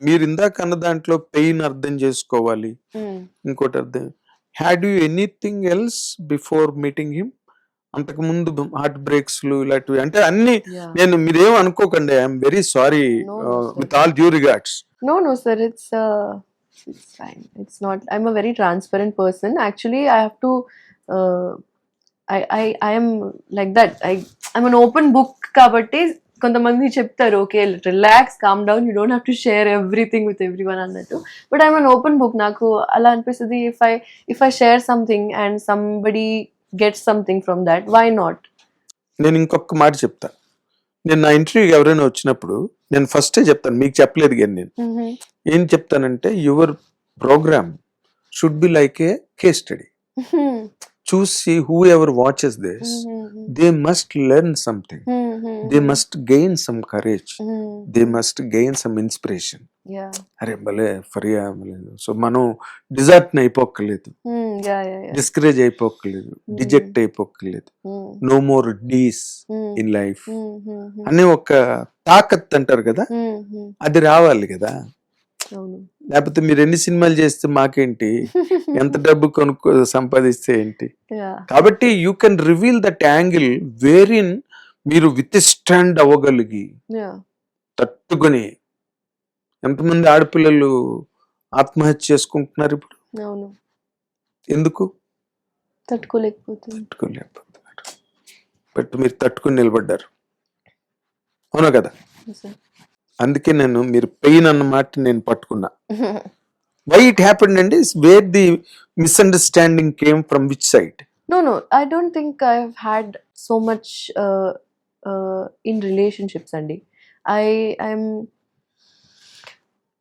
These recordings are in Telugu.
మీరు ఇందాక అన్న దాంట్లో పెయిన్ అర్థం చేసుకోవాలి, ఇంకోటి అర్థం. Had you anything else before meeting him? అంతకు ముందు హార్ట్ బ్రేక్స్ ఇలాంటివి అంటే అన్ని Yeah. నేను మీరేం అనుకోకండి, I'm very sorry No, no, sir. With all due regards. No, sir. It's fine. It's not. I'm a very transparent person. Actually, I have to. Uh, I am like that. I'm an open book. Kabatti కొంతమంది చెప్తారు okay relax calm down you don't have to share everything with everyone అన్నట్టు. But I'm an open book. నాకు అలా అనిపిస్తుంది if I share something and somebody get something from that, why not? నేను ఇంకొక మాట చెప్తా. నేను నా ఇంటర్వ్యూకి ఎవరైనా వచ్చినప్పుడు నేను ఫస్టే చెప్తాను, మీకు చెప్పలేదు కానీ నేను ఏం చెప్తానంటే your program should be like a case study. చూసి whoever watches this they must learn something, they must gain some courage, they must gain some inspiration. అరే భలే ఫరియా, సో మనం డిజార్ట్ అయిపోక్కలేదు, డిస్కరేజ్ అయిపోక్కలేదు, డిజెక్ట్ అయిపోక్కలేదు, no more days in life అని ఒక తాకత్ అంటారు కదా, అది రావాలి కదా. లేకపోతే మీరు ఎన్ని సినిమాలు చేస్తే మాకేంటి, ఎంత డబ్బు సంపాదిస్తే ఏంటి. కాబట్టి you can reveal that angle where in మీరు విత్ స్టాండ్ అవ్వగలిగి తట్టుకొని. ఎంతమంది ఆడపిల్లలు ఆత్మహత్య చేసుకుంటున్నారు ఇప్పుడు? ఎందుకు? తట్టుకోలేకపోతున్నారు. బట్ మీరు తట్టుకుని నిలబడ్డారు, అవునా కదా? అందుకే నేను మీరు పెయిన్ అన్న మాట నేను పట్టుకున్నా. వై ఇట్ హ్యాపెండ్ అండి, wear the misunderstanding came from which side? No, I don't think I've had so much in relationships అండి.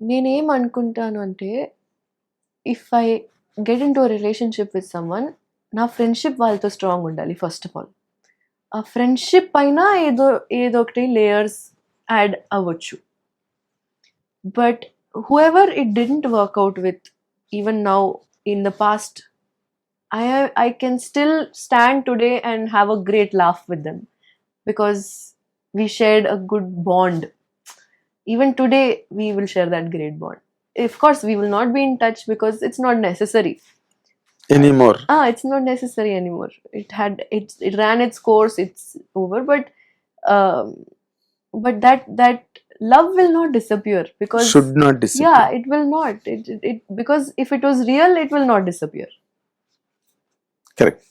నేనేం అనుకుంటాను అంటే if I get into relationship with someone, నా ఫ్రెండ్షిప్ వాళ్ళతో స్ట్రాంగ్ ఉండాలి ఫస్ట్ ఆఫ్ ఆల్. ఆ ఫ్రెండ్షిప్ పైన ఏదో ఒకటి లేయర్స్ యాడ్ అవ్వచ్చు. But whoever it didn't work out with, even now in the past, I can still stand today and have a great laugh with them because we shared a good bond. Even today we will share that great bond. Of course we will not be in touch because it's not necessary anymore. It's not necessary anymore. It ran its course, it's over. But that love will not disappear because should not disappear. Yeah, it will not. It because if it was real, it will not disappear. Correct.